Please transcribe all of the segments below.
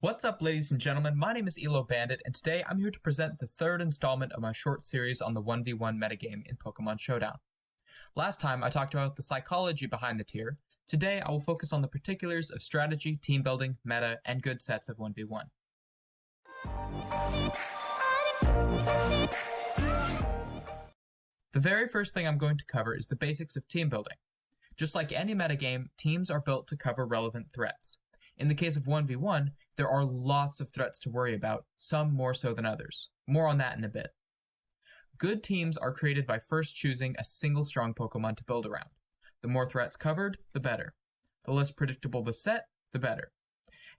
What's up, ladies and gentlemen? My name is Elo Bandit, and today I'm here to present the third installment of my short series on the 1v1 metagame in Pokemon Showdown. Last time I talked about the psychology behind the tier. Today I will focus on the particulars of strategy, team building, meta, and good sets of 1v1. The very first thing I'm going to cover is the basics of team building. Just like any metagame, teams are built to cover relevant threats. In the case of 1v1, there are lots of threats to worry about, some more so than others. More on that in a bit. Good teams are created by first choosing a single strong Pokemon to build around. The more threats covered, the better. The less predictable the set, the better.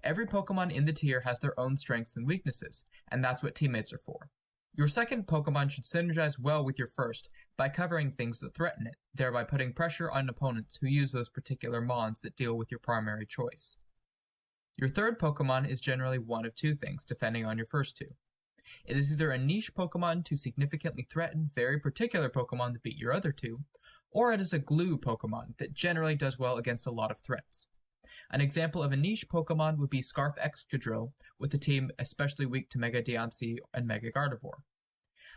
Every Pokemon in the tier has their own strengths and weaknesses, and that's what teammates are for. Your second Pokemon should synergize well with your first by covering things that threaten it, thereby putting pressure on opponents who use those particular mons that deal with your primary choice. Your third Pokemon is generally one of two things, depending on your first two. It is either a niche Pokemon to significantly threaten very particular Pokemon to beat your other two, or it is a glue Pokemon that generally does well against a lot of threats. An example of a niche Pokemon would be Scarf Excadrill, with a team especially weak to Mega Diancie and Mega Gardevoir.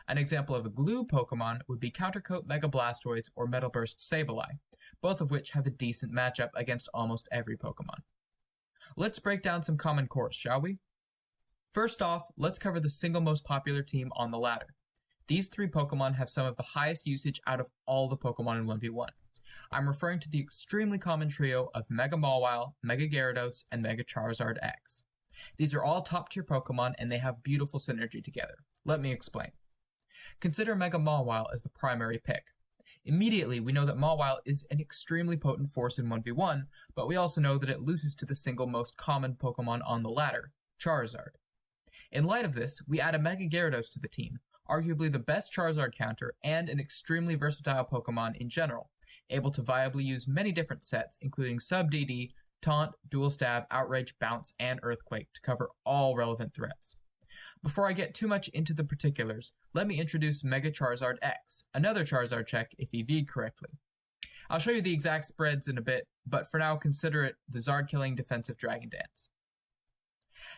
An example of a glue Pokemon would be Countercoat Mega Blastoise or Metal Burst Sableye, both of which have a decent matchup against almost every Pokemon. Let's break down some common cores, shall we? First off, let's cover the single most popular team on the ladder. These three Pokemon have some of the highest usage out of all the Pokemon in 1v1. I'm referring to the extremely common trio of Mega Mawile, Mega Gyarados, and Mega Charizard X. These are all top tier Pokemon and they have beautiful synergy together. Let me explain. Consider Mega Mawile as the primary pick. Immediately, we know that Mawile is an extremely potent force in 1v1, but we also know that it loses to the single most common Pokemon on the ladder, Charizard. In light of this, we add a Mega Gyarados to the team, arguably the best Charizard counter and an extremely versatile Pokemon in general, able to viably use many different sets, including Sub-DD, Taunt, Dual Stab, Outrage, Bounce, and Earthquake to cover all relevant threats. Before I get too much into the particulars, let me introduce Mega Charizard X, another Charizard check if EV'd correctly. I'll show you the exact spreads in a bit, but for now consider it the Zard-killing defensive Dragon Dance.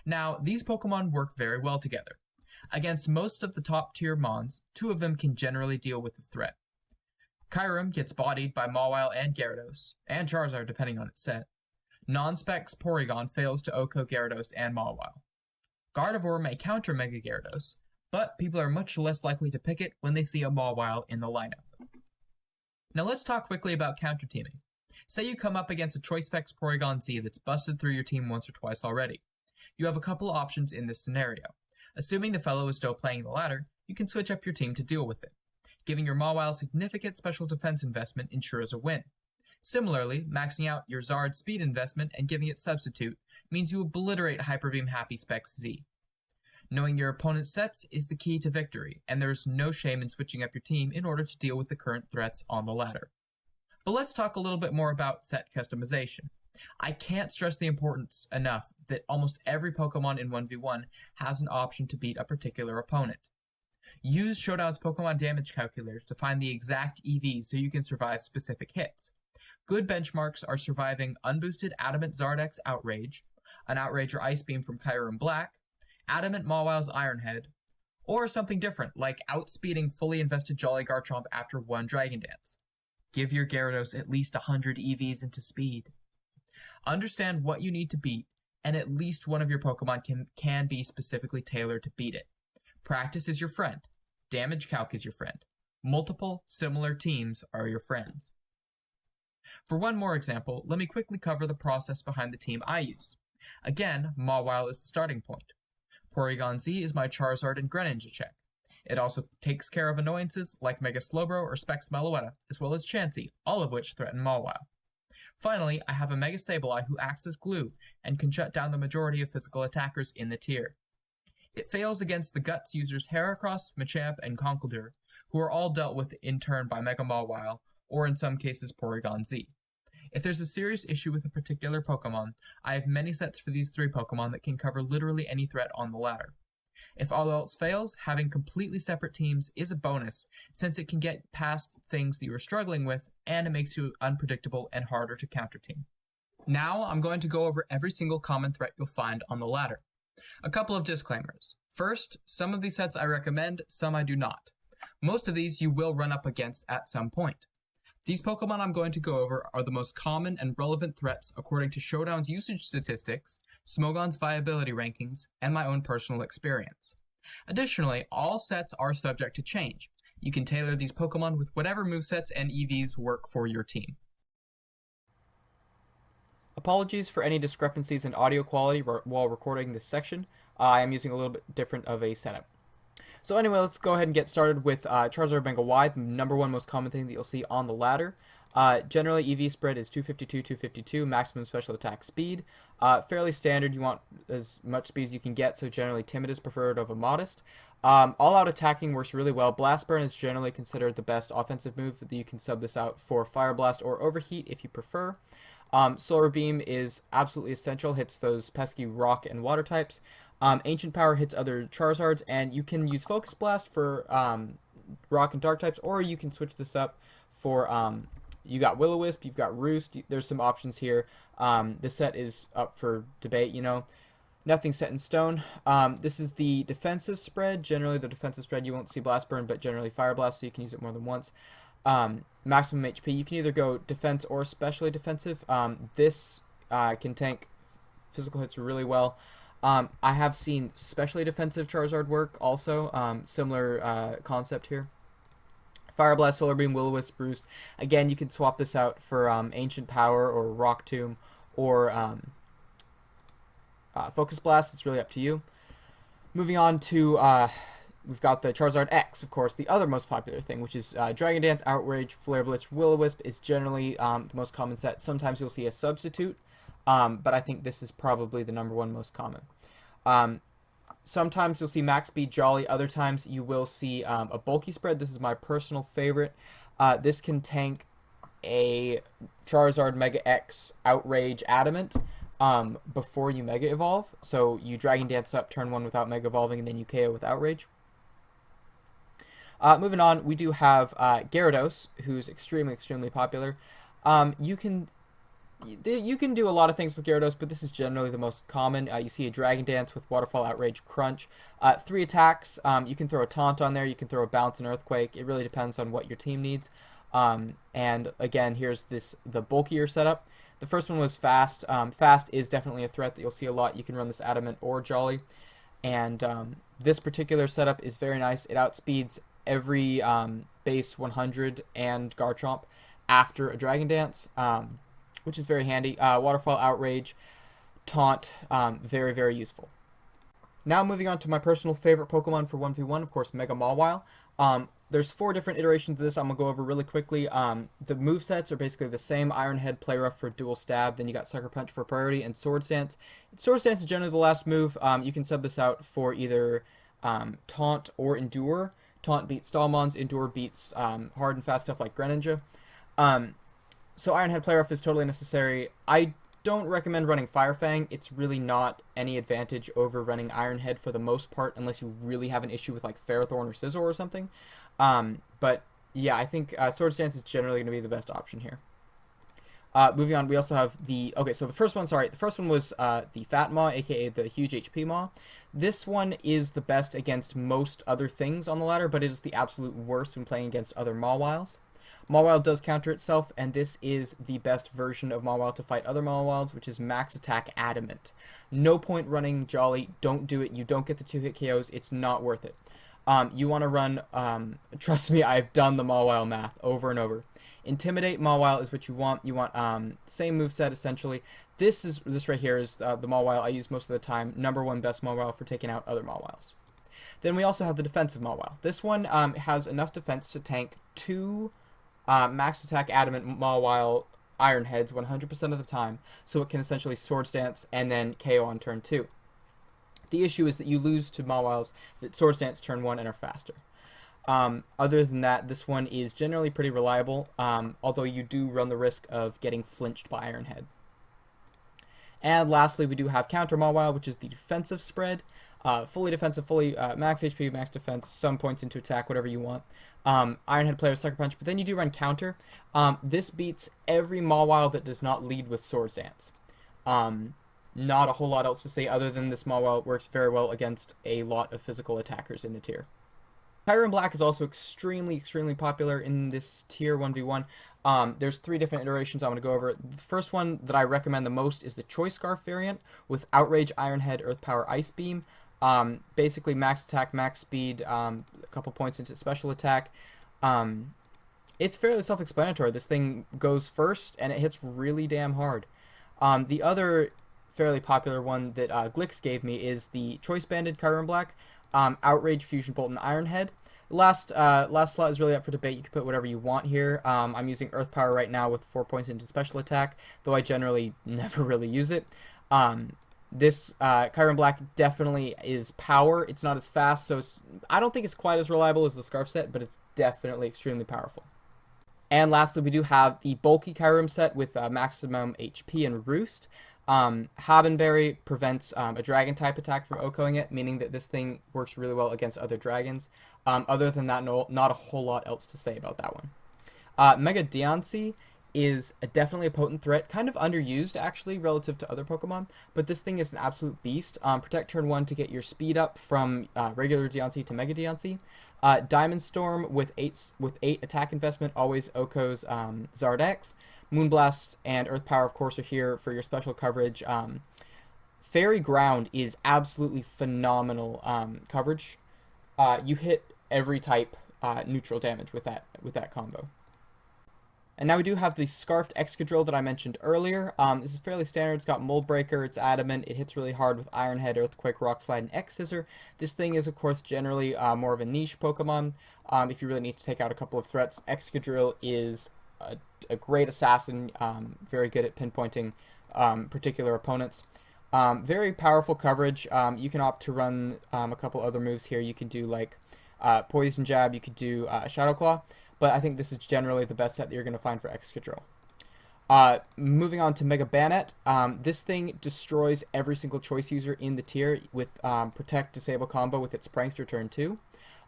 Now, these Pokemon work very well together. Against most of the top tier mons, two of them can generally deal with the threat. Kyurem gets bodied by Mawile and Gyarados, and Charizard depending on its set. Non-Specs Porygon fails to OHKO Gyarados and Mawile. Gardevoir may counter Mega Gyarados, but people are much less likely to pick it when they see a Mawile in the lineup. Now let's talk quickly about counter teaming. Say you come up against a Choice Specs Porygon Z that's busted through your team once or twice already. You have a couple options in this scenario. Assuming the fellow is still playing the ladder, you can switch up your team to deal with it. Giving your Mawile significant special defense investment ensures a win. Similarly, maxing out your Zard speed investment and giving it substitute means you obliterate Hyper Beam Happy Specs Z. Knowing your opponent's sets is the key to victory, and there is no shame in switching up your team in order to deal with the current threats on the ladder. But let's talk a little bit more about set customization. I can't stress the importance enough that almost every Pokemon in 1v1 has an option to beat a particular opponent. Use Showdown's Pokemon damage calculators to find the exact EVs so you can survive specific hits. Good benchmarks are surviving unboosted Adamant Zard X Outrage, an Outrage or Ice Beam from Kyurem Black, Adamant Mawile's Iron Head, or something different like outspeeding fully invested Jolly Garchomp after one Dragon Dance. Give your Gyarados at least 100 EVs into speed. Understand what you need to beat, and at least one of your Pokemon can be specifically tailored to beat it. Practice is your friend. Damage calc is your friend. Multiple, similar teams are your friends. For one more example, let me quickly cover the process behind the team I use. Again, Mawile is the starting point. Porygon Z is my Charizard and Greninja check. It also takes care of annoyances like Mega Slowbro or Specs Meloetta, as well as Chansey, all of which threaten Mawile. Finally, I have a Mega Sableye who acts as glue and can shut down the majority of physical attackers in the tier. It fails against the Guts users Heracross, Machamp, and Conkeldurr, who are all dealt with in turn by Mega Mawile, or in some cases Porygon Z. If there's a serious issue with a particular Pokemon, I have many sets for these three Pokemon that can cover literally any threat on the ladder. If all else fails, having completely separate teams is a bonus, since it can get past things that you are struggling with, and it makes you unpredictable and harder to counter team. Now I'm going to go over every single common threat you'll find on the ladder. A couple of disclaimers. First, some of these sets I recommend, some I do not. Most of these you will run up against at some point. These Pokemon I'm going to go over are the most common and relevant threats according to Showdown's usage statistics, Smogon's viability rankings, and my own personal experience. Additionally, all sets are subject to change. You can tailor these Pokemon with whatever movesets and EVs work for your team. Apologies for any discrepancies in audio quality while recording this section. I am using a little bit different of a setup. So anyway, let's go ahead and get started with Charizard Mega Y, the number one most common thing that you'll see on the ladder. Generally, EV spread is 252, 252, maximum special attack speed. Fairly standard, you want as much speed as you can get, so generally Timid is preferred over Modest. All-out attacking works really well. Blast Burn is generally considered the best offensive move. You can sub this out for Fire Blast or Overheat if you prefer. Solar Beam is absolutely essential, hits those pesky rock and water types. Ancient Power hits other Charizards, and you can use Focus Blast for rock and dark types, or you can switch this up for, you got Will-O-Wisp, you've got Roost, there's some options here. This set is up for debate, you know. Nothing set in stone. This is the defensive spread. Generally, the defensive spread, you won't see Blast Burn, but generally Fire Blast, so you can use it more than once. Maximum HP, you can either go defense or specially defensive. This can tank physical hits really well. I have seen specially defensive Charizard work also. Similar concept here. Fire Blast, Solar Beam, Will-O-Wisp, Roost. Again, you can swap this out for Ancient Power or Rock Tomb or Focus Blast. It's really up to you. Moving on to we've got the Charizard X, of course, the other most popular thing, which is Dragon Dance, Outrage, Flare Blitz, Will-O-Wisp is generally the most common set. Sometimes you'll see a substitute, but I think this is probably the number one most common. Sometimes you'll see Max Speed Jolly, other times you will see a bulky spread. This is my personal favorite. This can tank a Charizard Mega X Outrage Adamant before you Mega Evolve. So you Dragon Dance up turn 1 without Mega Evolving, and then you KO with Outrage. Moving on, we do have Gyarados, who's extremely popular. You can do a lot of things with Gyarados, but this is generally the most common. You see a Dragon Dance with Waterfall, Outrage, Crunch. 3 attacks. You can throw a Taunt on there. You can throw a Bounce and Earthquake. It really depends on what your team needs. And again, here's the bulkier setup. The first one was Fast. Fast is definitely a threat that you'll see a lot. You can run this Adamant or Jolly. And this particular setup is very nice. It outspeeds every base 100 and Garchomp after a Dragon Dance, which is very handy. Waterfall, Outrage, Taunt, very useful. Now moving on to my personal favorite Pokemon for 1v1, of course, Mega Mawile. There's 4 different iterations of this I'm going to go over really quickly. The movesets are basically the same. Iron Head, Play Rough for dual stab, then you got Sucker Punch for priority, and Swords Dance. Swords Dance is generally the last move. You can sub this out for either Taunt or Endure. Taunt beats Stallmons, Endure beats hard and fast stuff like Greninja. So Iron Head, Play Rough is totally necessary. I don't recommend running Fire Fang. It's really not any advantage over running Iron Head for the most part, unless you really have an issue with like Ferrothorn or Scizor or something. But yeah, I think Swords Dance is generally going to be the best option here. Moving on, we also have so the first one was the Fat Maw, aka the huge HP Maw. This one is the best against most other things on the ladder, but it is the absolute worst when playing against other Mawiles. Mawile does counter itself, and this is the best version of Mawile to fight other Mawiles, which is Max Attack Adamant. No point running Jolly, don't do it, you don't get the 2-hit KOs, it's not worth it. You want to run, trust me, I've done the Mawile math over and over. Intimidate Mawile is what you want. You want same moveset essentially. This right here is the Mawile I use most of the time. Number 1 best Mawile for taking out other Mawiles. Then we also have the defensive Mawile. This one has enough defense to tank 2 Max Attack Adamant Mawile Iron Heads 100% of the time, so it can essentially Swords Dance and then KO on turn 2. The issue is that you lose to Mawiles that Swords Dance turn 1 and are faster. Other than that, this one is generally pretty reliable, although you do run the risk of getting flinched by Iron Head. And lastly, we do have Counter Mawile, which is the defensive spread. Fully defensive, fully max HP, max defense, some points into attack, whatever you want. Iron Head player, Sucker Punch, but then you do run Counter. This beats every Mawile that does not lead with Swords Dance. not a whole lot else to say other than the small well works very well against a lot of physical attackers in the tier. Kyurem Black is also extremely popular in this tier 1v1. There's 3 different iterations I'm going to go over. The first one that I recommend the most is the Choice Scarf variant with Outrage, Iron Head, Earth Power, Ice Beam. Basically max attack, max speed, a couple points into special attack. It's fairly self-explanatory. This thing goes first and it hits really damn hard. The other fairly popular one that Glix gave me is the Choice Banded Kyurem Black, Outrage, Fusion Bolt, and Iron Head. Last slot is really up for debate. You can put whatever you want here. I'm using Earth Power right now with 4 points into special attack, though I generally never really use it. This Kyurem Black definitely is power. It's not as fast, so I don't think it's quite as reliable as the Scarf set, but it's definitely extremely powerful. And lastly, we do have the bulky Kyurem set with maximum HP and Roost. Havenberry prevents a dragon-type attack from OHKOing it, meaning that this thing works really well against other dragons. Other than that, not a whole lot else to say about that one. Mega Diancie is definitely a potent threat, kind of underused, actually, relative to other Pokemon, but this thing is an absolute beast. Protect turn 1 to get your speed up from regular Diancie to Mega Diancie. Diamond Storm with 8 attack investment always OHKOs Charizard X. Moonblast and Earth Power, of course, are here for your special coverage. Fairy Ground is absolutely phenomenal coverage. You hit every type neutral damage with that combo. And now we do have the Scarfed Excadrill that I mentioned earlier. This is fairly standard. It's got Mold Breaker, it's adamant, it hits really hard with Iron Head, Earthquake, Rock Slide, and X Scissor. This thing is, of course, generally more of a niche Pokemon. If you really need to take out a couple of threats, Excadrill is a great assassin, very good at pinpointing particular opponents. Very powerful coverage. You can opt to run a couple other moves here. You can do like Poison Jab, you could do Shadow Claw, but I think this is generally the best set that you're going to find for Excadrill. Moving on to Mega Banette, this thing destroys every single choice user in the tier with Protect Disable combo with its Prankster turn 2.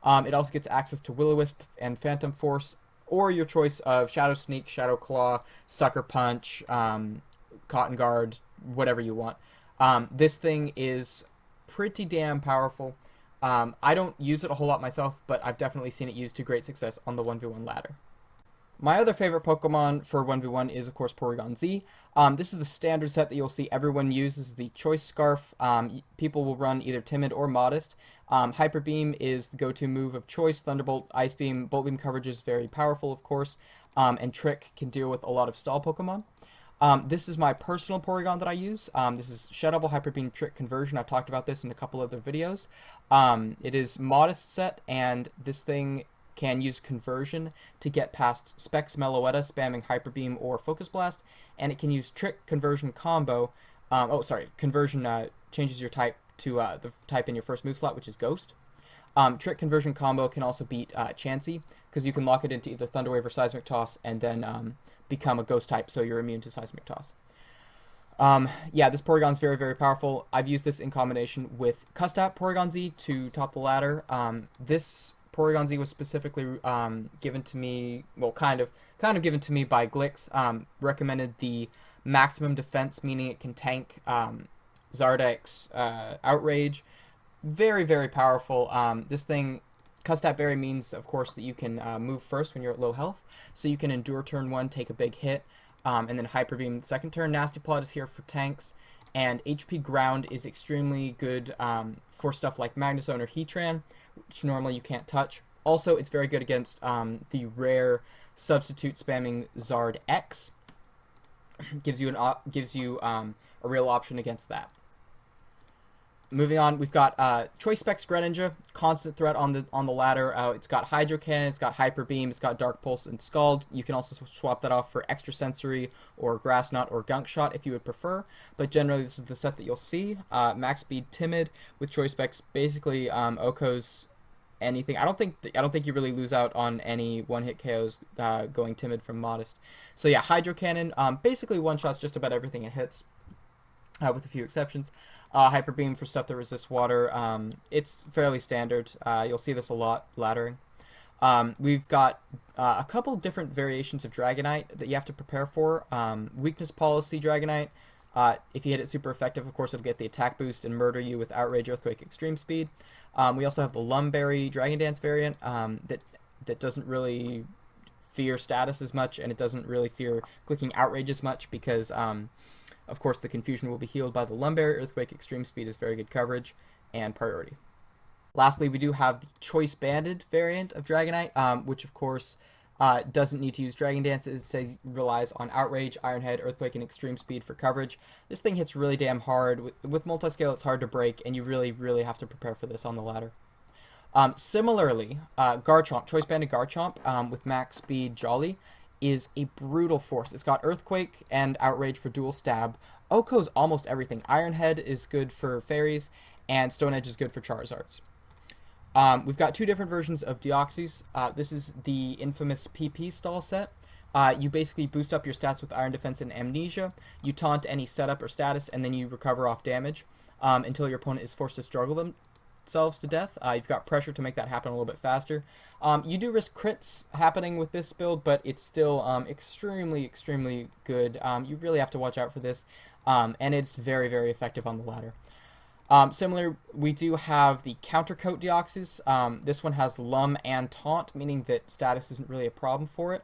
It also gets access to Will-O-Wisp and Phantom Force, or your choice of Shadow Sneak, Shadow Claw, Sucker Punch, Cotton Guard, whatever you want. This thing is pretty damn powerful. I don't use it a whole lot myself, but I've definitely seen it used to great success on the 1v1 ladder. My other favorite Pokemon for 1v1 is, of course, Porygon Z. This is the standard set that you'll see everyone uses, the Choice Scarf. People will run either Timid or Modest. Hyper Beam is the go-to move of choice. Thunderbolt, Ice Beam, Bolt Beam coverage is very powerful, of course. And Trick can deal with a lot of stall Pokemon. This is my personal Porygon that I use. This is Shadow Ball Hyper Beam Trick Conversion. I've talked about this in a couple other videos. It is Modest set, and this thing can use Conversion to get past Specs Meloetta, spamming Hyper Beam or Focus Blast, and it can use Trick Conversion combo. Conversion changes your type to the type in your first move slot, which is Ghost. Trick Conversion combo can also beat Chansey, because you can lock it into either Thunder Wave or Seismic Toss, and then become a Ghost type, so you're immune to Seismic Toss. This Porygon's very, very powerful. I've used this in combination with Custap Porygon Z to top the ladder. This Porygon Z was specifically given to me, well, kind of given to me by Glix. Recommended the maximum defense, meaning it can tank Charizard X Outrage. Very, very powerful. This thing, Custap Berry means, of course, that you can move first when you're at low health, so you can endure turn 1, take a big hit, and then Hyper Beam second turn. Nasty Plot is here for tanks, and HP Ground is extremely good for stuff like Magnezone or Heatran, which normally you can't touch. Also, it's very good against the rare substitute spamming Charizard X. Gives you a real option against that. Moving on, we've got Choice Specs Greninja, constant threat on the ladder. It's got Hydro Cannon, it's got Hyper Beam, it's got Dark Pulse and Scald. You can also swap that off for Extra Sensory or Grass Knot or Gunk Shot if you would prefer. But generally, this is the set that you'll see. Max Speed Timid with Choice Specs basically OHKOs anything. I don't think you really lose out on any one-hit KOs going Timid from Modest. So yeah, Hydro Cannon basically one-shots just about everything it hits, with a few exceptions. Hyper Beam for stuff that resists water. It's fairly standard. You'll see this a lot laddering. We've got a couple different variations of Dragonite that you have to prepare for. Weakness Policy Dragonite, If you hit it super effective, of course, it'll get the attack boost and murder you with Outrage, Earthquake, Extreme Speed. We also have the Lumberry Dragon Dance variant that doesn't really fear status as much, and it doesn't really fear clicking Outrage as much because, of course, the confusion will be healed by the Lumberry. Earthquake, Extreme Speed is very good coverage and priority. Lastly, we do have the Choice Banded variant of Dragonite, which, of course, doesn't need to use Dragon Dance. It relies on Outrage, Iron Head, Earthquake, and Extreme Speed for coverage. This thing hits really damn hard. With Multiscale, it's hard to break, and you really, really have to prepare for this on the ladder. Similarly, Garchomp, Choice Banded Garchomp with max speed Jolly is a brutal force. It's got Earthquake and Outrage for dual stab. Oko's almost everything. Iron Head is good for fairies, and Stone Edge is good for Charizards. We've got two different versions of Deoxys. This is the infamous PP stall set. You basically boost up your stats with Iron Defense and Amnesia. You taunt any setup or status, and then you recover off damage until your opponent is forced to struggle themselves to death. You've got pressure to make that happen a little bit faster. You do risk crits happening with this build, but it's still extremely, extremely good. You really have to watch out for this, and it's very, very effective on the ladder. Similar, we do have the Countercoat Deoxys. This one has Lum and Taunt, meaning that status isn't really a problem for it.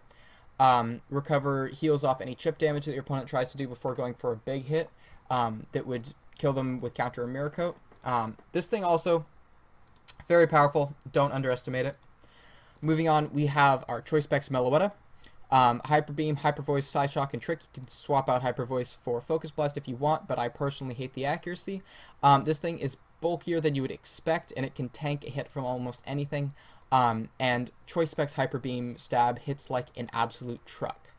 Recover heals off any chip damage that your opponent tries to do before going for a big hit that would kill them with Counter or Mirror Coat. This thing also, very powerful. Don't underestimate it. Moving on, we have our Choice Specs Meloetta. Hyper Beam, Hyper Voice, Psyshock, and Trick. You can swap out Hyper Voice for Focus Blast if you want, but I personally hate the accuracy. This thing is bulkier than you would expect, and it can tank a hit from almost anything. And Choice Specs Hyper Beam Stab hits like an absolute truck.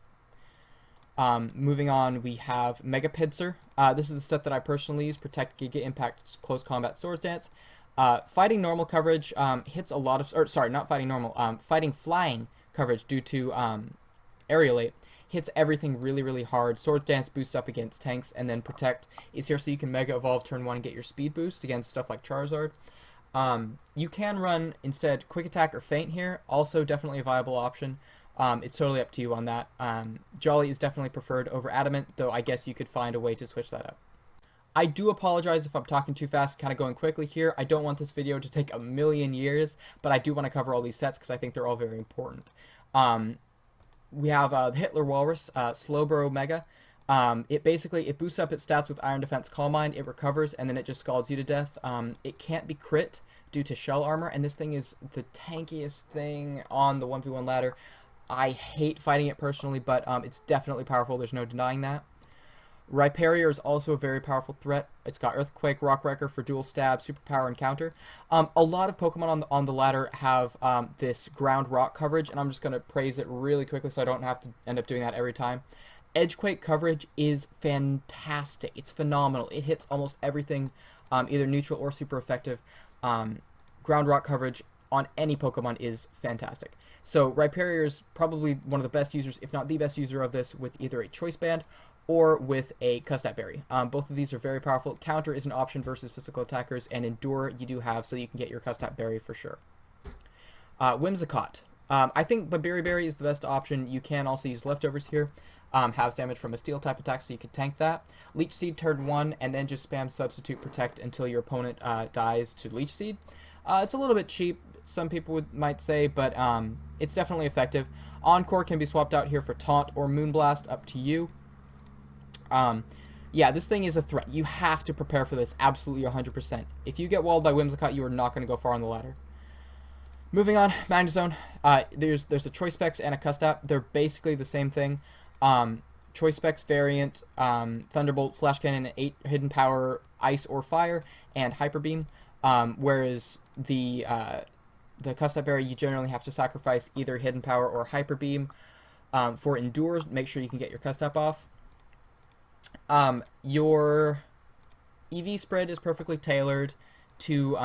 Moving on, we have Mega Pitzer. This is the set that I personally use. Protect, Giga Impact, Close Combat, Swords Dance. Fighting normal coverage hits a lot of... Or, sorry, not fighting normal. Fighting flying coverage due to... Aerialate hits everything really, really hard. Swords Dance boosts up against tanks, and then Protect is here so you can Mega Evolve turn 1 and get your speed boost against stuff like Charizard. You can run, instead, Quick Attack or Feint here. Also definitely a viable option. It's totally up to you on that. Jolly is definitely preferred over Adamant, though I guess you could find a way to switch that up. I do apologize if I'm talking too fast, kind of going quickly here. I don't want this video to take a million years, but I do want to cover all these sets because I think they're all very important. We have the Hitler Walrus, Slowbro Mega. It boosts up its stats with Iron Defense, Calm Mind, it recovers, and then it just scalds you to death. It can't be crit due to Shell Armor, and this thing is the tankiest thing on the 1v1 ladder. I hate fighting it personally, but it's definitely powerful, there's no denying that. Rhyperior is also a very powerful threat. It's got Earthquake, Rock Wrecker for dual stab, superpower, and counter. A lot of Pokemon on the ladder have this ground rock coverage, and I'm just going to praise it really quickly so I don't have to end up doing that every time. Edgequake coverage is fantastic. It's phenomenal. It hits almost everything, either neutral or super effective. Ground rock coverage on any Pokemon is fantastic. So Rhyperior is probably one of the best users, if not the best user of this, with either a Choice Band or with a Custap Berry. Both of these are very powerful. Counter is an option versus physical attackers, and Endure you do have, so you can get your Custap Berry for sure. Whimsicott. I think Babiri Berry is the best option. You can also use Leftovers here. Has damage from a Steel type attack, so you can tank that. Leech Seed turn 1, and then just spam Substitute Protect until your opponent dies to Leech Seed. It's a little bit cheap, some people might say, but it's definitely effective. Encore can be swapped out here for Taunt or Moonblast, up to you. Yeah, this thing is a threat. You have to prepare for this absolutely 100%. If you get walled by Whimsicott, you are not going to go far on the ladder. Moving on, Magnezone. There's a Choice Specs and a Custap. They're basically the same thing. Choice Specs variant, Thunderbolt, Flash Cannon, 8 Hidden Power, Ice or Fire, and Hyper Beam. Whereas the Custap Berry, you generally have to sacrifice either Hidden Power or Hyper Beam. For Endure, make sure you can get your Custap off. Your EV spread is perfectly tailored to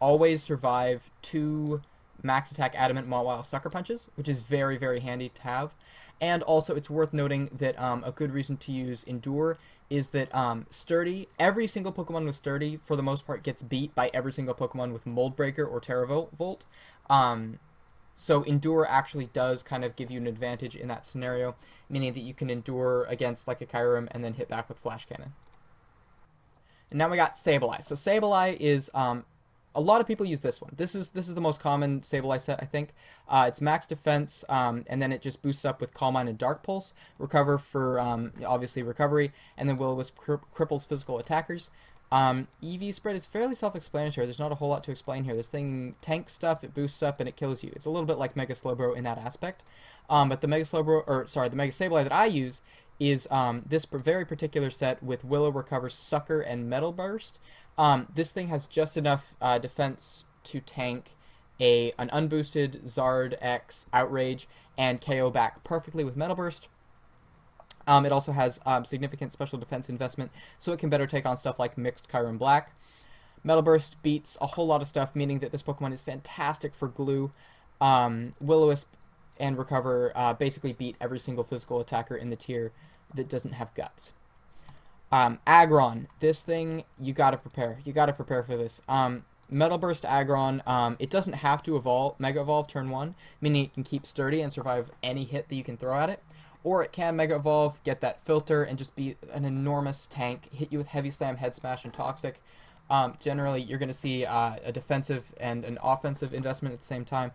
always survive 2 max attack Adamant Mawile Sucker Punches, which is very, very handy to have. And also, it's worth noting that a good reason to use Endure is that Sturdy, every single Pokemon with Sturdy, for the most part, gets beat by every single Pokemon with Mold Breaker or Terra Volt. So Endure actually does kind of give you an advantage in that scenario, meaning that you can Endure against like a Kyurem and then hit back with Flash Cannon. And now we got Sableye. So Sableye is a lot of people use this one. This is the most common Sableye set, I think. It's max defense, and then it just boosts up with Calm Mind and Dark Pulse. Recover for obviously recovery, and then Will-O-Wisp cripples physical attackers. EV spread is fairly self-explanatory. There's not a whole lot to explain here. This thing tanks stuff, it boosts up, and it kills you. It's a little bit like Mega Slowbro in that aspect. But the Mega Sableye that I use is this very particular set with Willow, Recover, Sucker, and Metal Burst. This thing has just enough defense to tank an unboosted Zard X Outrage and KO back perfectly with Metal Burst. It also has significant special defense investment, so it can better take on stuff like Mixed Kyurem Black. Metal Burst beats a whole lot of stuff, meaning that this Pokemon is fantastic for glue. Will-O-Wisp and Recover basically beat every single physical attacker in the tier that doesn't have guts. Aggron, this thing, you gotta prepare. You gotta prepare for this. Metal Burst Aggron, it doesn't have to Mega Evolve turn 1, meaning it can keep sturdy and survive any hit that you can throw at it. Or it can Mega Evolve, get that filter, and just be an enormous tank, hit you with Heavy Slam, Head Smash, and Toxic. Generally, you're going to see a defensive and an offensive investment at the same time.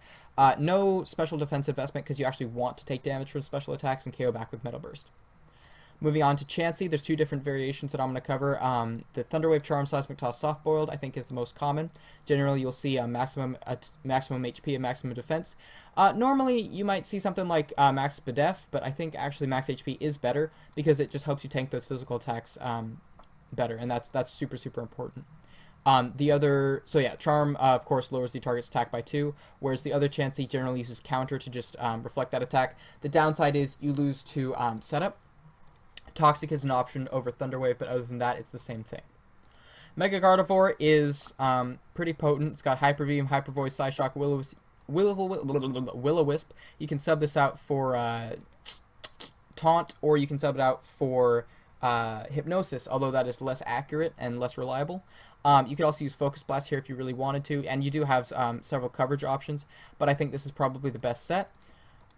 No special defensive investment because you actually want to take damage from special attacks and KO back with Metal Burst. Moving on to Chansey, there's two different variations that I'm going to cover. The Thunder Wave Charm Seismic Toss Soft Boiled, I think, is the most common. Generally, you'll see maximum HP and maximum defense. Normally, you might see something like Max Bedef, but I think actually Max HP is better because it just helps you tank those physical attacks better, and that's super, super important. Charm, of course, lowers the target's attack by 2, whereas the other Chansey generally uses Counter to just reflect that attack. The downside is you lose to setup. Toxic is an option over Thunder Wave, but other than that, it's the same thing. Mega Gardevoir is pretty potent. It's got Hyper Beam, Hyper Voice, Psyshock, Will-O-Wisp. You can sub this out for Taunt, or you can sub it out for Hypnosis, although that is less accurate and less reliable. You could also use Focus Blast here if you really wanted to, and you do have several coverage options, but I think this is probably the best set.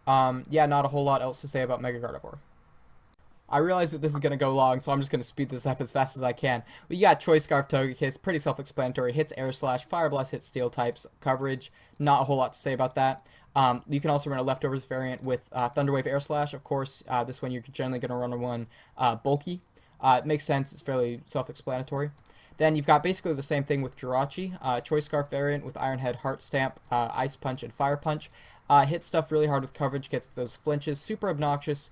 Not a whole lot else to say about Mega Gardevoir. I realize that this is going to go long, so I'm just going to speed this up as fast as I can. We got Choice Scarf Togekiss, pretty self-explanatory. Hits Air Slash, Fire Blast hits Steel types, coverage. Not a whole lot to say about that. You can also run a Leftovers variant with Thunder Wave Air Slash, of course. This one you're generally going to run one bulky. It makes sense. It's fairly self-explanatory. Then you've got basically the same thing with Jirachi. Choice Scarf variant with Iron Head, Heart Stamp, Ice Punch, and Fire Punch. Hits stuff really hard with coverage, gets those flinches. Super obnoxious.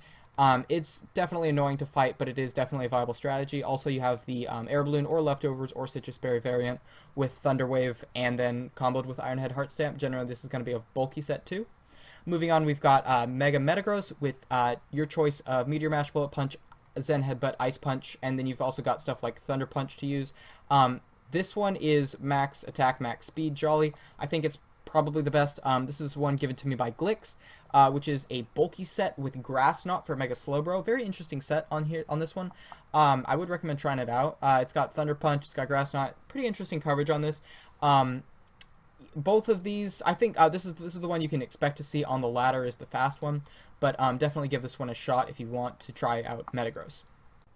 It's definitely annoying to fight, but it is definitely a viable strategy. Also, you have the Air Balloon or Leftovers or Citrus Berry variant with Thunder Wave and then comboed with Iron Head Heart Stamp. Generally, this is going to be a bulky set too. Moving on, we've got Mega Metagross with your choice of Meteor Mash, Bullet Punch, Zen Headbutt, Ice Punch, and then you've also got stuff like Thunder Punch to use. This one is max attack, max speed, Jolly. I think it's probably the best. This is one given to me by Glix, which is a bulky set with Grass Knot for Mega Slowbro. Very interesting set on this one. I would recommend trying it out. It's got Thunder Punch, it's got Grass Knot. Pretty interesting coverage on this. Both of these, I think this is the one you can expect to see on the ladder is the fast one, but definitely give this one a shot if you want to try out Metagross.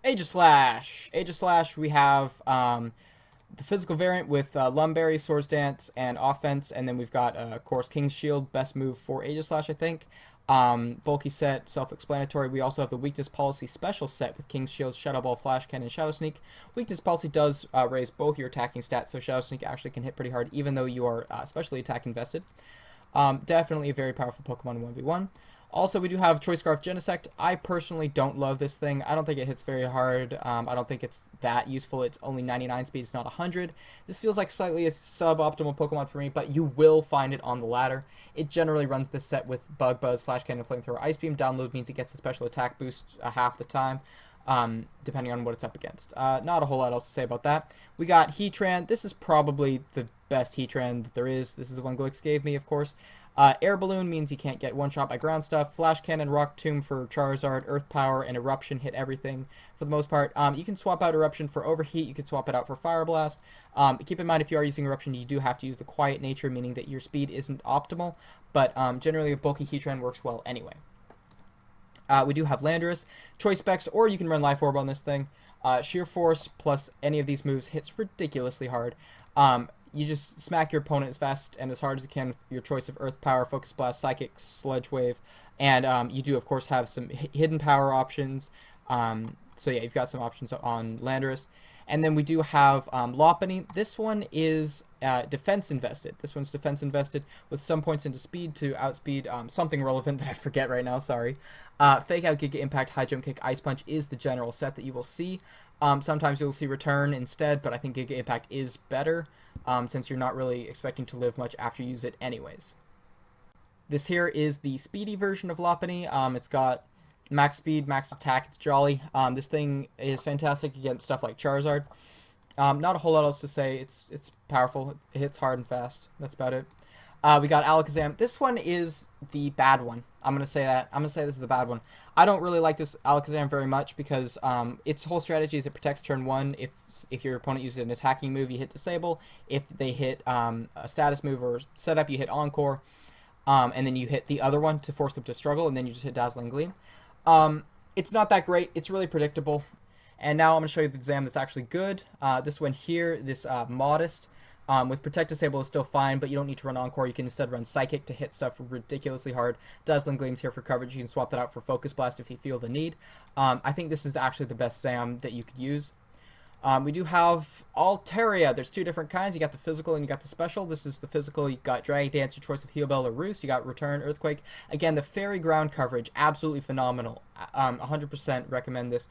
Aegislash. Aegislash, we have the physical variant with Lumberry, Swords Dance, and Offense, and then we've got, of course, King's Shield, best move for Aegislash, I think. Bulky set, self-explanatory. We also have the Weakness Policy special set with King's Shield, Shadow Ball, Flash Cannon, and Shadow Sneak. Weakness Policy does raise both your attacking stats, so Shadow Sneak actually can hit pretty hard, even though you are specially attack invested. Definitely a very powerful Pokemon 1v1. Also, we do have Choice Scarf Genesect. I personally don't love this thing. I don't think it hits very hard. I don't think it's that useful. It's only 99 speed, it's not 100. This feels like slightly a suboptimal Pokemon for me, but you will find it on the ladder. It generally runs this set with Bug Buzz, Flash Cannon, Flamethrower, Ice Beam. Download means it gets a special attack boost half the time, depending on what it's up against. Not a whole lot else to say about that. We got Heatran. This is probably the best Heatran that there is. This is the one Glix gave me, of course. Air Balloon means you can't get one shot by ground stuff. Flash Cannon, Rock Tomb for Charizard, Earth Power, and Eruption hit everything for the most part. You can swap out Eruption for Overheat. You can swap it out for Fire Blast. Keep in mind, if you are using Eruption, you do have to use the Quiet Nature, meaning that your speed isn't optimal, but generally a bulky Heatran works well anyway. We do have Landorus, Choice Specs, or you can run Life Orb on this thing. Sheer Force plus any of these moves hits ridiculously hard. You just smack your opponent as fast and as hard as you can with your choice of Earth Power, Focus Blast, Psychic, Sludge Wave, and you do, of course, have some hidden power options. So yeah, you've got some options on Landorus. And then we do have Lopunny. This one is defense invested. This one's defense invested with some points into speed to outspeed something relevant that I forget right now, sorry. Fake Out, Giga Impact, High Jump Kick, Ice Punch is the general set that you will see. Sometimes you'll see Return instead, but I think Giga Impact is better since you're not really expecting to live much after you use it anyways. This here is the speedy version of Lopunny. It's got max speed, max attack, it's jolly. This thing is fantastic against stuff like Charizard. Not a whole lot else to say. It's powerful. It hits hard and fast. That's about it. We got Alakazam. This one is the bad one. I'm going to say that. I'm going to say this is the bad one. I don't really like this Alakazam very much because its whole strategy is it protects turn 1. If your opponent uses an attacking move, you hit Disable. If they hit a status move or setup, you hit Encore. And then you hit the other one to force them to struggle, and then you just hit Dazzling Gleam. It's not that great. It's really predictable. And now I'm going to show you the exam that's actually good. This one here, this Modest, with Protect Disable is still fine, but you don't need to run Encore. You can instead run Psychic to hit stuff ridiculously hard. Dazzling Gleam's here for coverage. You can swap that out for Focus Blast if you feel the need. I think this is actually the best exam that you could use. We do have Altaria. There's two different kinds. You got the physical and you got the special. This is the physical. You got Dragon Dance, your choice of Heal Bell or Roost. You got Return, Earthquake. Again, the Fairy Ground coverage, absolutely phenomenal. 100% recommend this.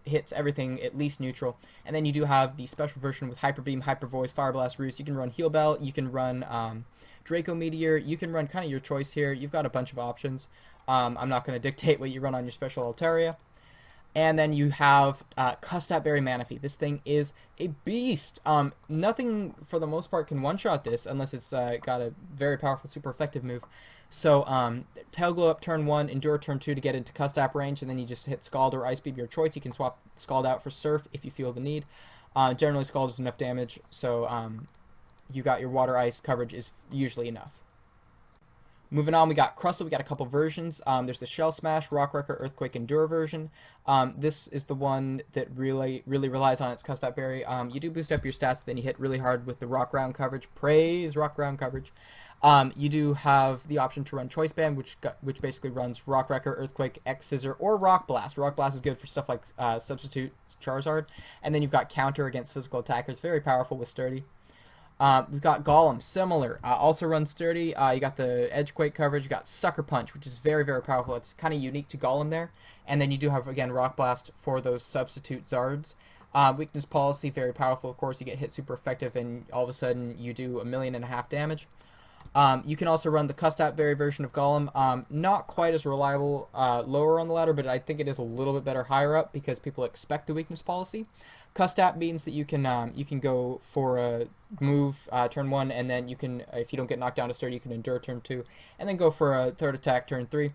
Hits everything at least neutral. And then you do have the special version with Hyper Beam, Hyper Voice, Fire Blast, Roost. You can run Heal Bell. You can run Draco Meteor. You can run kind of your choice here. You've got a bunch of options. I'm not going to dictate what you run on your special Altaria. And then you have Custap Berry Manaphy. This thing is a beast. Nothing, for the most part, can one-shot this unless it's got a very powerful, super effective move. So, Tail Glow up turn 1, Endure turn 2 to get into Custap range, and then you just hit Scald or Ice Beam, your choice. You can swap Scald out for Surf if you feel the need. Generally, Scald is enough damage, so you got your Water Ice coverage is usually enough. Moving on, we got Crustle. We got a couple versions. There's the Shell Smash, Rock Wrecker, Earthquake, Endure version. This is the one that really relies on its Custap Berry. You do boost up your stats, then you hit really hard with the Rock Round coverage. Praise Rock Round coverage. You do have the option to run Choice Band, which basically runs Rock Wrecker, Earthquake, X Scissor, or Rock Blast. Rock Blast is good for stuff like Substitute Charizard. And then you've got Counter against physical attackers. Very powerful with Sturdy. We've got Golem, similar. Also runs Sturdy. You got the Edgequake coverage. You got Sucker Punch, which is very, very powerful. It's kind of unique to Golem there. And then you do have, again, Rock Blast for those substitute Zards. Weakness Policy, very powerful. Of course, you get hit super effective, and all of a sudden you do 1.5 million damage. You can also run the Custap Berry version of Golem. Not quite as reliable lower on the ladder, but I think it is a little bit better higher up because people expect the Weakness Policy. Custap means that you can go for a move turn 1, and then you can, if you don't get knocked down to Sturdy, you can Endure turn 2, and then go for a third attack turn 3.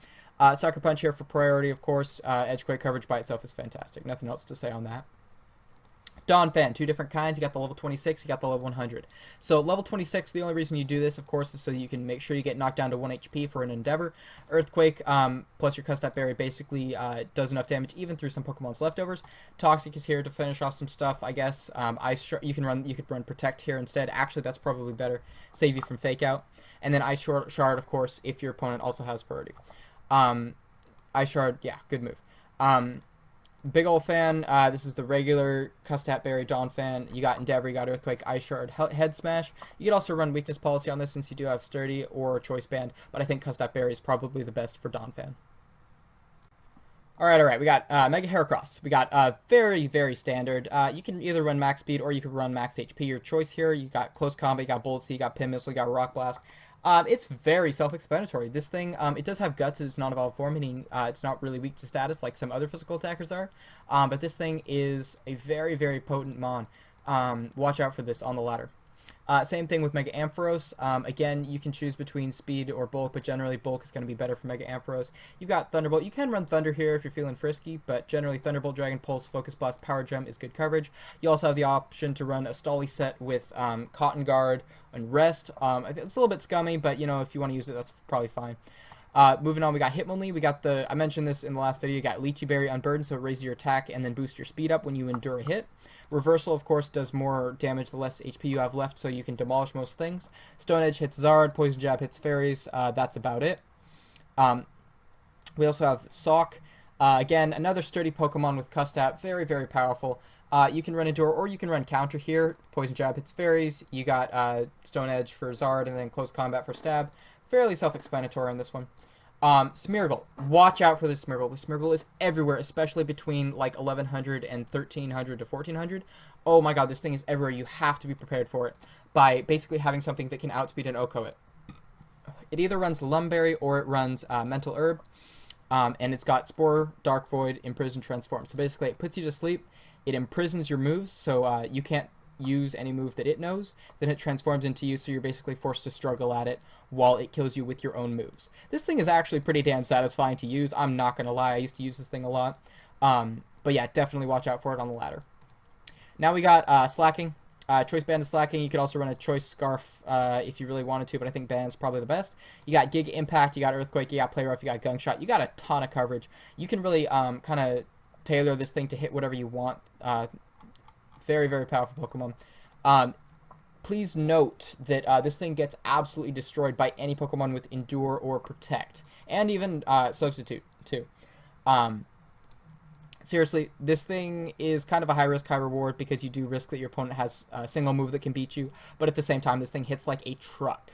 Sucker Punch here for priority, of course. Edgequake coverage by itself is fantastic. Nothing else to say on that. Donphan, two different kinds. You got the level 26, you got the level 100. So level 26, the only reason you do this, of course, is so you can make sure you get knocked down to 1 HP for an Endeavor. Earthquake plus your Custap Berry basically does enough damage even through some Pokemon's leftovers. Toxic is here to finish off some stuff, I guess. You could run Protect here instead. Actually, that's probably better. Save you from Fake Out. And then Ice Shard, of course, if your opponent also has priority. Ice Shard, yeah, good move. Big ol' fan, this is the regular Custap Berry Donphan. You got Endeavor, you got Earthquake, Ice Shard, Head Smash. You could also run Weakness Policy on this since you do have Sturdy or Choice Band, but I think Custap Berry is probably the best for Donphan. Alright, we got Mega Heracross. We got very, very standard. You can either run max speed or you can run max HP. Your choice here, you got Close Combat, you got Bullet Seed, you got Pin Missile, you got Rock Blast. It's very self-explanatory. This thing, it does have Guts in its non-evolved form, meaning it's not really weak to status like some other physical attackers are. But this thing is a very, very potent Mon. Watch out for this on the ladder. Same thing with Mega Ampharos. Again, you can choose between speed or bulk, but generally bulk is going to be better for Mega Ampharos. You've got Thunderbolt. You can run Thunder here if you're feeling frisky, but generally Thunderbolt, Dragon Pulse, Focus Blast, Power Gem is good coverage. You also have the option to run a Stolly set with Cotton Guard and Rest. It's a little bit scummy, but you know, if you want to use it, that's probably fine. Moving on, we got Hitmonlee. We got I mentioned this in the last video, you got Lychee Berry Unburdened, so it raises your attack and then boosts your speed up when you endure a hit. Reversal, of course, does more damage the less HP you have left, so you can demolish most things. Stone Edge hits Zard, Poison Jab hits Fairies, that's about it. We also have Sock. Again, another sturdy Pokemon with Custap, very, very powerful. You can run Endure or you can run Counter here. Poison Jab hits Fairies, you got Stone Edge for Zard, and then Close Combat for Stab. Fairly self-explanatory on this one. Smeargle. Watch out for this Smeargle. The Smeargle is everywhere, especially between like 1100 and 1300 to 1400. Oh my god, this thing is everywhere. You have to be prepared for it by basically having something that can outspeed and OHKO it. It either runs Lumberry or it runs Mental Herb. And it's got Spore, Dark Void, Imprison, Transform. So basically it puts you to sleep. It imprisons your moves, so you can't use any move that it knows. Then it transforms into you, so you're basically forced to struggle at it while it kills you with your own moves. This thing is actually pretty damn satisfying to use. I'm not going to lie. I used to use this thing a lot. But yeah, definitely watch out for it on the ladder. Now we got Slacking. Choice Band is Slacking. You could also run a Choice Scarf if you really wanted to, but I think Band's probably the best. You got Giga Impact, you got Earthquake, you got Play Rough, you got Gunshot. You got a ton of coverage. You can really kind of tailor this thing to hit whatever you want. Very, very powerful Pokemon. Please note that this thing gets absolutely destroyed by any Pokemon with Endure or Protect. And even Substitute, too. Seriously, this thing is kind of a high risk, high reward because you do risk that your opponent has a single move that can beat you. But at the same time, this thing hits like a truck.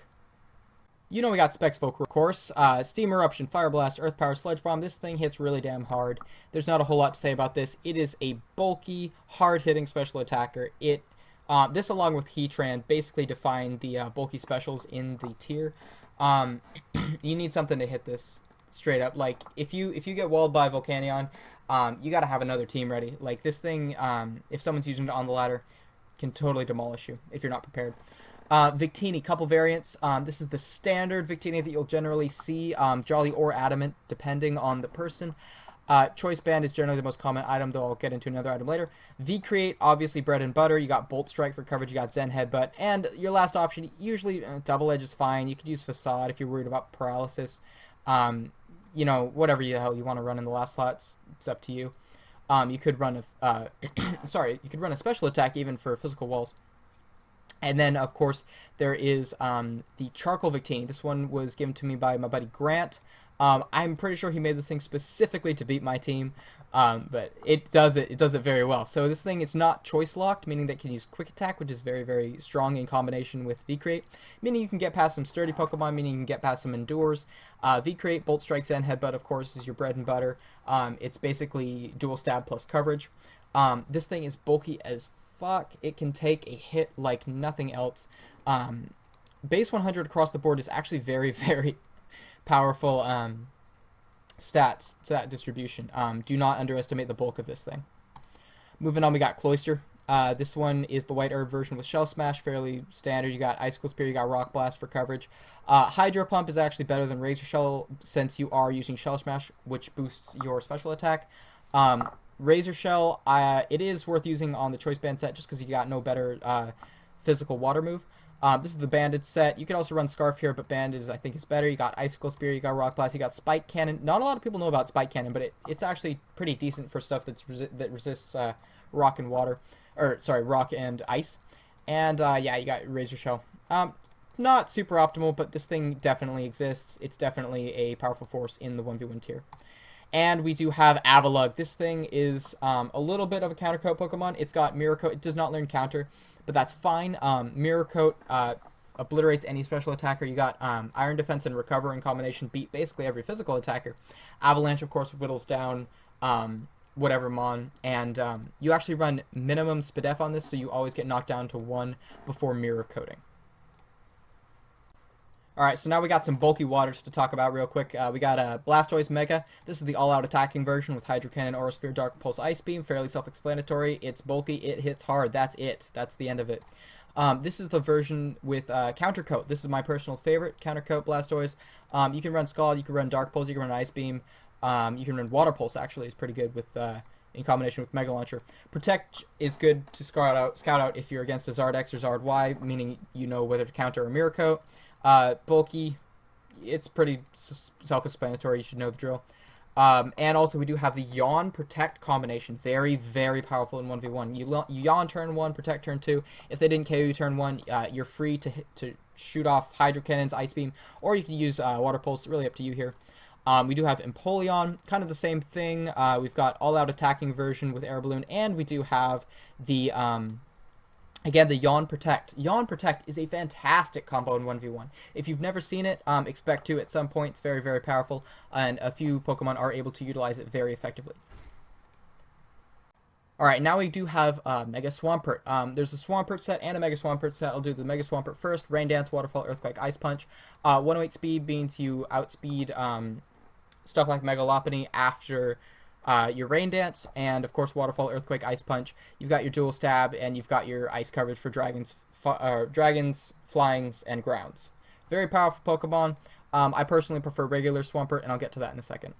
You know we got Specs Folk, of course. Steam Eruption, Fire Blast, Earth Power, Sludge Bomb. This thing hits really damn hard. There's not a whole lot to say about this. It is a bulky, hard-hitting special attacker. This, along with Heatran, basically define the bulky specials in the tier. You need something to hit this straight up. Like, if you get walled by Volcanion, you got to have another team ready. Like, this thing, if someone's using it on the ladder, can totally demolish you if you're not prepared. Victini, couple variants. This is the standard Victini that you'll generally see, Jolly or Adamant, depending on the person. Choice Band is generally the most common item, though I'll get into another item later. V-Create, obviously bread and butter. You got Bolt Strike for coverage, you got Zen Headbutt, and your last option, usually Double Edge is fine. You could use Facade if you're worried about paralysis. You know, whatever the hell you want to run in the last slots, it's up to you. You could run you could run a special attack even for physical walls. And then, of course, there is the Charcoal Victini. This one was given to me by my buddy Grant. I'm pretty sure he made this thing specifically to beat my team, but it does it very well. So this thing, it's not choice locked, meaning that it can use Quick Attack, which is very, very strong in combination with V-Create, meaning you can get past some sturdy Pokemon, meaning you can get past some Endures. V-Create, Bolt Strike, Zen Headbutt, of course, is your bread and butter. It's basically dual stab plus coverage. This thing is bulky as fuck. It can take a hit like nothing else. Base 100 across the board is actually very, very powerful stat distribution. Do not underestimate the bulk of this thing. Moving on, we got Cloyster. This one is the White Herb version with Shell Smash, fairly standard. You got Icicle Spear, you got Rock Blast for coverage. Hydro Pump is actually better than Razor Shell since you are using Shell Smash, which boosts your special attack. Razor Shell, it is worth using on the Choice Band set just because you got no better physical water move. This is the Banded set. You can also run Scarf here, but Banded I think is better. You got Icicle Spear, you got Rock Blast, you got Spike Cannon. Not a lot of people know about Spike Cannon, but it's actually pretty decent for stuff that resists rock and water, or sorry, rock and ice. And yeah, you got Razor Shell. Not super optimal, but this thing definitely exists. It's definitely a powerful force in the 1v1 tier. And we do have Avalugg. This thing is a little bit of a Counter Coat Pokemon. It's got Mirror Coat. It does not learn Counter, but that's fine. Mirror Coat obliterates any special attacker. You got Iron Defense and Recover in combination beat basically every physical attacker. Avalanche, of course, whittles down whatever mon. And you actually run minimum SPDEF on this, so you always get knocked down to 1 before Mirror Coating. Alright, so now we got some bulky waters to talk about real quick. We got Blastoise Mega. This is the all-out attacking version with Hydro Cannon, Aura Sphere, Dark Pulse, Ice Beam. Fairly self-explanatory. It's bulky, it hits hard. That's it. That's the end of it. This is the version with Counter Coat. This is my personal favorite, Counter Coat Blastoise. You can run Scald, you can run Dark Pulse, you can run Ice Beam. You can run Water Pulse, actually, is pretty good with in combination with Mega Launcher. Protect is good to scout out if you're against a Zard X or Zard Y, meaning you know whether to counter or Mirror Coat. Bulky, it's pretty self-explanatory. You should know the drill. And also we do have the Yawn Protect combination. Very, very powerful in 1v1. You Yawn turn 1, Protect turn 2. If they didn't KO you turn 1, you're free to shoot off Hydro Cannons, Ice Beam, or you can use Water Pulse. Really up to you here. We do have Empoleon, kind of the same thing. We've got all-out attacking version with Air Balloon, and we do have the, again, the Yawn Protect. Yawn Protect is a fantastic combo in 1v1. If you've never seen it, expect to at some point. It's very, very powerful, and a few Pokemon are able to utilize it very effectively. Alright, now we do have Mega Swampert. There's a Swampert set and a Mega Swampert set. I'll do the Mega Swampert first. Rain Dance, Waterfall, Earthquake, Ice Punch. 108 speed means you outspeed stuff like Mega Lopunny after your Rain Dance. And, of course, Waterfall, Earthquake, Ice Punch. You've got your Dual Stab, and you've got your Ice coverage for Dragons, Flyings, and Grounds. Very powerful Pokemon. I personally prefer regular Swampert, and I'll get to that in a second.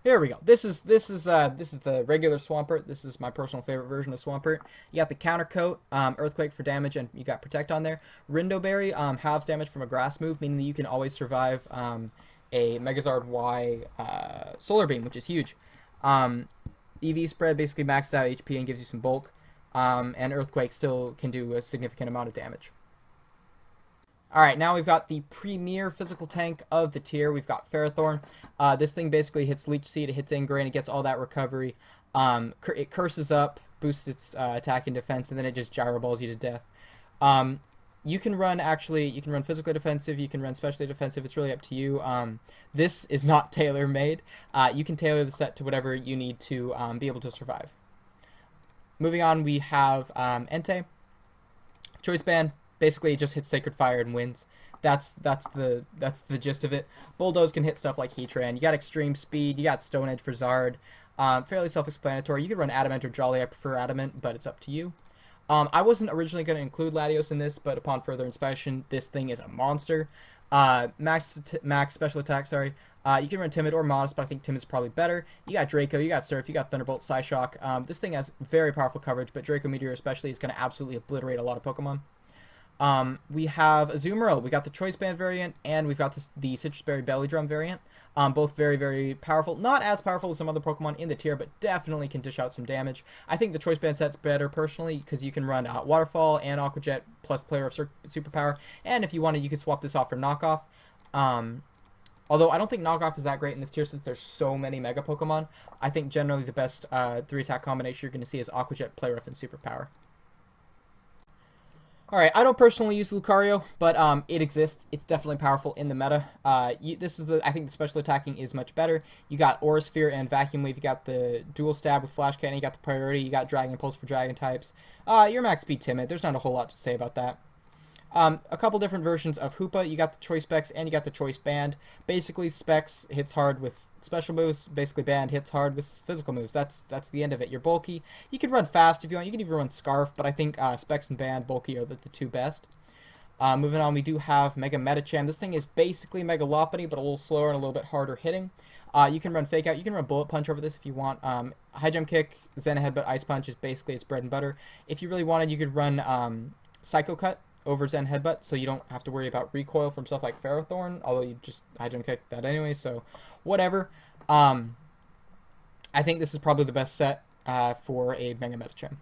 Here we go. This is the regular Swampert. This is my personal favorite version of Swampert. You got the Counter Coat, Earthquake for damage, and you got Protect on there. Rindoberry halves damage from a grass move, meaning that you can always survive a Megazard Y Solar Beam, which is huge. EV Spread basically maxes out HP and gives you some bulk, and Earthquake still can do a significant amount of damage. Alright, now we've got the premier physical tank of the tier. We've got Ferrothorn. This thing basically hits Leech Seed, it hits Ingrain, it gets all that recovery. It curses up, boosts its attack and defense, and then it just gyro balls you to death. You can run physically defensive, you can run specially defensive, it's really up to you. This is not tailor-made. You can tailor the set to whatever you need to be able to survive. Moving on, we have Entei. Choice Band. Basically, it just hits Sacred Fire and wins. That's the gist of it. Bulldoze can hit stuff like Heatran. You got Extreme Speed. You got Stone Edge for Zard. Fairly self-explanatory. You could run Adamant or Jolly. I prefer Adamant, but it's up to you. I wasn't originally going to include Latios in this, but upon further inspection, this thing is a monster. Max special attack, sorry. You can run Timid or Modest, but I think Timid's probably better. You got Draco, you got Surf, you got Thunderbolt, Psyshock. This thing has very powerful coverage, but Draco Meteor especially is going to absolutely obliterate a lot of Pokemon. We have Azumarill. We got the Choice Band variant, and we've got the Citrus Berry Belly Drum variant. Both very, very powerful. Not as powerful as some other Pokemon in the tier, but definitely can dish out some damage. I think the Choice Band set's better, personally, because you can run Waterfall and Aqua Jet plus Player of Superpower, and if you wanted, you could swap this off for Knockoff. Although I don't think Knockoff is that great in this tier since there's so many Mega Pokemon. I think generally the best 3-attack combination you're going to see is Aqua Jet, Player of, and Superpower. Alright, I don't personally use Lucario, but it exists. It's definitely powerful in the meta. I think the special attacking is much better. You got Aura Sphere and Vacuum Wave. You got the Dual Stab with Flash Cannon. You got the Priority. You got Dragon Pulse for Dragon types. Your max speed Timid. There's not a whole lot to say about that. A couple different versions of Hoopa. You got the Choice Specs and you got the Choice Band. Basically, Specs hits hard with special moves. Basically, Band hits hard with physical moves. That's the end of it. You're bulky. You can run fast if you want. You can even run Scarf, but I think Specs and Band, bulky are the two best. Moving on, we do have Mega Medicham. This thing is basically Mega Lopunny, but a little slower and a little bit harder hitting. You can run Fake Out. You can run Bullet Punch over this if you want. High Jump Kick, Zen Headbutt, Ice Punch is basically its bread and butter. If you really wanted, you could run Psycho Cut over Zen Headbutt, so you don't have to worry about recoil from stuff like Ferrothorn, although you just High Jump Kick that anyway, so whatever. I think this is probably the best set for a Mega Medicham.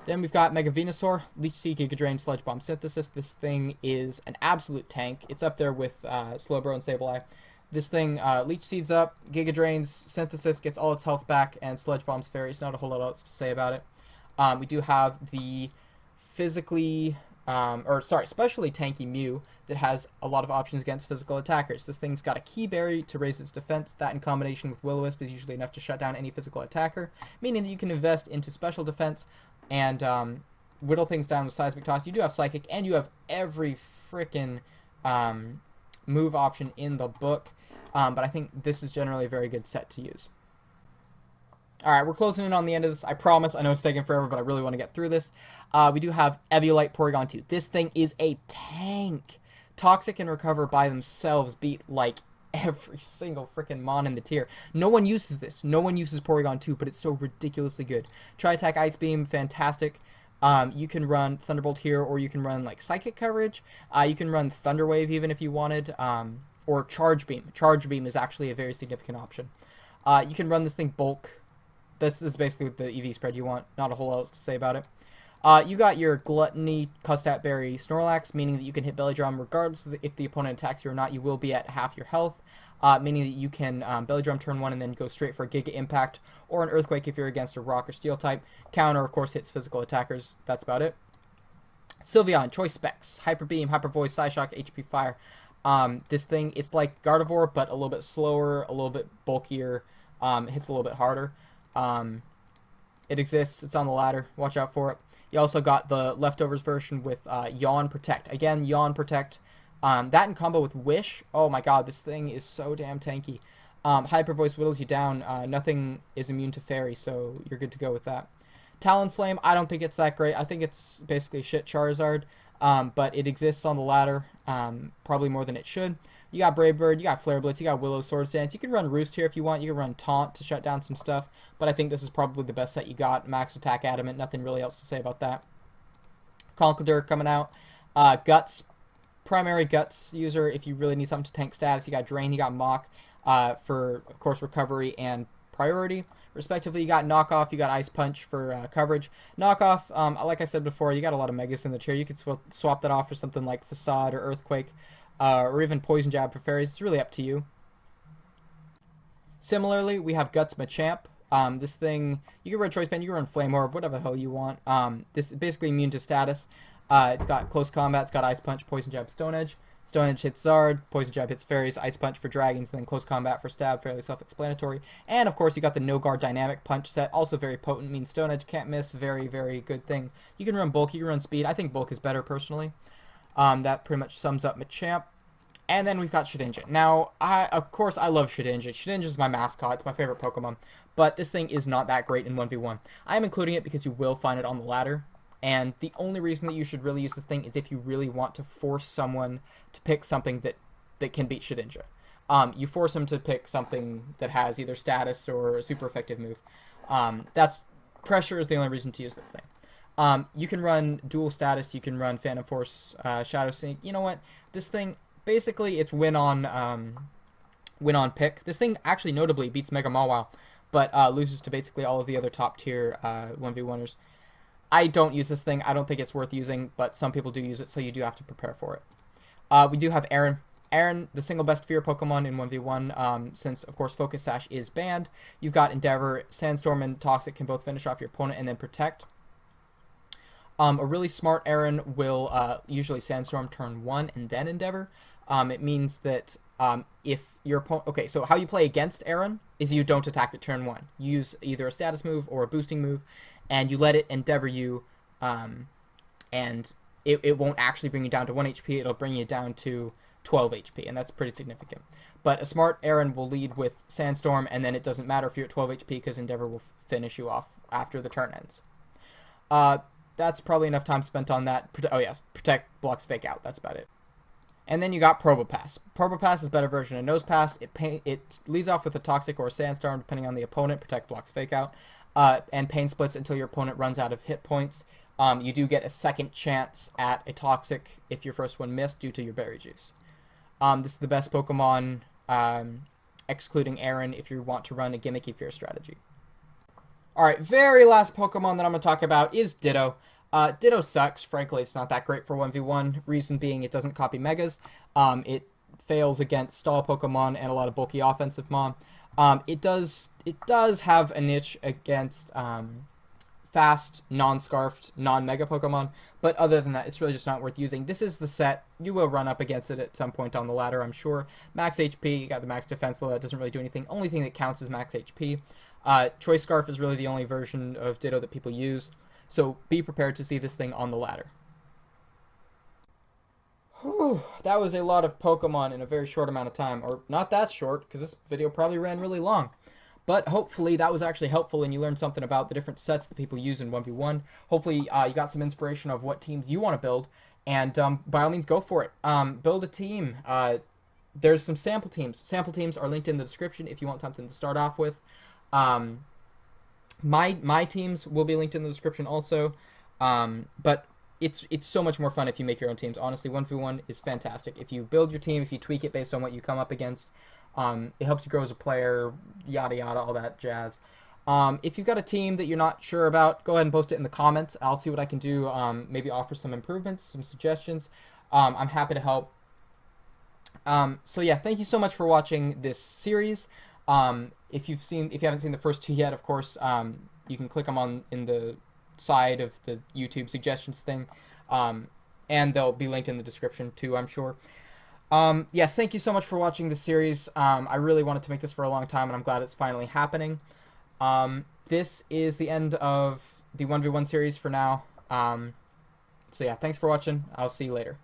Then we've got Mega Venusaur, Leech Seed, Giga Drain, Sludge Bomb Synthesis. This thing is an absolute tank. It's up there with Slowbro and Sableye. This thing, Leech Seed's up, Giga Drains, Synthesis, gets all its health back, and Sludge Bomb's Fairies. Not a whole lot else to say about it. We do have the specially tanky Mew that has a lot of options against physical attackers. This thing's got a Key Berry to raise its defense. That in combination with Will-O-Wisp is usually enough to shut down any physical attacker, meaning that you can invest into special defense and whittle things down with Seismic Toss. You do have Psychic, and you have every frickin' move option in the book, but I think this is generally a very good set to use. Alright, we're closing in on the end of this. I promise. I know it's taking forever, but I really want to get through this. We do have Eviolite Porygon 2. This thing is a tank. Toxic and Recover by themselves beat, like, every single freaking Mon in the tier. No one uses this. No one uses Porygon 2, but it's so ridiculously good. Tri-Attack Ice Beam, fantastic. You can run Thunderbolt here, or you can run, like, Psychic coverage. You can run Thunder Wave even if you wanted, or Charge Beam. Charge Beam is actually a very significant option. You can run this thing Bulk. This is basically the EV spread you want. Not a whole lot else to say about it. You got your Gluttony, Custat Berry, Snorlax, meaning that you can hit Belly Drum regardless of if the opponent attacks you or not. You will be at half your health, meaning that you can Belly Drum turn 1 and then go straight for a Giga Impact or an Earthquake if you're against a Rock or Steel type. Counter, of course, hits physical attackers. That's about it. Sylveon, Choice Specs, Hyper Beam, Hyper Voice, Psyshock, HP Fire. This thing, it's like Gardevoir, but a little bit slower, a little bit bulkier, hits a little bit harder. It exists. It's on the ladder. Watch out for it. You also got the leftovers version with Yawn Protect. Again, Yawn Protect. That in combo with Wish. Oh my god, this thing is so damn tanky. Hyper Voice whittles you down. Nothing is immune to Fairy, so you're good to go with that. Talonflame, I don't think it's that great. I think it's basically shit Charizard, but it exists on the ladder, probably more than it should. You got Brave Bird, you got Flare Blitz, you got Willow Swords Dance. You can run Roost here if you want. You can run Taunt to shut down some stuff. But I think this is probably the best set you got. Max Attack Adamant, nothing really else to say about that. Conkeldurr coming out. Guts, primary Guts user if you really need something to tank status. You got Drain, you got Mach for, of course, recovery and priority. Respectively, you got Knockoff, you got Ice Punch for coverage. Knockoff, like I said before, you got a lot of Megas in the tier. You could swap that off for something like Facade or Earthquake. Or even Poison Jab for Fairies. It's really up to you. Similarly, we have Guts Machamp. This thing, you can run Choice Band, you can run Flame Orb, whatever the hell you want. This is basically immune to status. It's got Close Combat, it's got Ice Punch, Poison Jab, Stone Edge. Stone Edge hits Zard, Poison Jab hits Fairies, Ice Punch for Dragons, and then Close Combat for Stab, fairly self-explanatory. And, of course, you got the No Guard Dynamic Punch set, also very potent, means Stone Edge can't miss, very, very good thing. You can run Bulk, you can run Speed. I think Bulk is better, personally. That pretty much sums up Machamp. And then we've got Shedinja. Now, of course, I love Shedinja. Shedinja is my mascot. It's my favorite Pokemon. But this thing is not that great in 1v1. I am including it because you will find it on the ladder. And the only reason that you should really use this thing is if you really want to force someone to pick something that can beat Shedinja. You force them to pick something that has either status or a super effective move. Pressure is the only reason to use this thing. You can run dual status. You can run Phantom Force, Shadow Sneak. You know what? This thing... Basically, it's win on pick. This thing actually notably beats Mega Mawile, but loses to basically all of the other top tier 1v1ers. I don't use this thing. I don't think it's worth using, but some people do use it, so you do have to prepare for it. We do have Aaron. Aaron, the single best Fear Pokemon in 1v1, since, of course, Focus Sash is banned. You've got Endeavor, Sandstorm, and Toxic can both finish off your opponent and then Protect. A really smart Aaron will usually Sandstorm turn 1 and then Endeavor. It means that if your opponent... Okay, so how you play against Aaron is you don't attack at turn 1. You use either a status move or a boosting move, and you let it Endeavor you, and it won't actually bring you down to 1 HP. It'll bring you down to 12 HP, and that's pretty significant. But a smart Aaron will lead with Sandstorm, and then it doesn't matter if you're at 12 HP because Endeavor will finish you off after the turn ends. That's probably enough time spent on that. Oh, yes. Protect, blocks, Fake Out. That's about it. And then you got Probopass. Probopass is a better version of Nose Pass. It leads off with a Toxic or a Sandstorm, depending on the opponent. Protect, blocks, Fake Out. And Pain Splits until your opponent runs out of hit points. You do get a second chance at a Toxic if your first one missed due to your Berry Juice. This is the best Pokemon, excluding Aaron, if you want to run a gimmicky Fear strategy. Alright, very last Pokemon that I'm going to talk about is Ditto. Ditto sucks. Frankly, it's not that great for 1v1. Reason being, it doesn't copy Megas. It fails against stall Pokemon and a lot of bulky offensive Mon. It does have a niche against fast, non-scarfed, non-Mega Pokemon, but other than that, it's really just not worth using. This is the set. You will run up against it at some point on the ladder, I'm sure. Max HP, you got the max defense, though that doesn't really do anything. Only thing that counts is max HP. Choice Scarf is really the only version of Ditto that people use. So be prepared to see this thing on the ladder. Whew, that was a lot of Pokemon in a very short amount of time. Or not that short, because this video probably ran really long. But hopefully that was actually helpful and you learned something about the different sets that people use in 1v1. Hopefully you got some inspiration of what teams you want to build. And by all means, go for it. Build a team. There's some sample teams. Sample teams are linked in the description if you want something to start off with. My teams will be linked in the description also. But it's so much more fun if you make your own teams. Honestly, 1v1 is fantastic. If you build your team, if you tweak it based on what you come up against, it helps you grow as a player, yada yada, all that jazz. If you've got a team that you're not sure about, go ahead and post it in the comments. I'll see what I can do, maybe offer some improvements, some suggestions. I'm happy to help. So yeah, thank you so much for watching this series. If you haven't seen the first two yet, of course, you can click them on in the side of the YouTube suggestions thing, and they'll be linked in the description too, I'm sure. Yes, thank you so much for watching this series. I really wanted to make this for a long time, and I'm glad it's finally happening. This is the end of the 1v1 series for now. So yeah, thanks for watching. I'll see you later.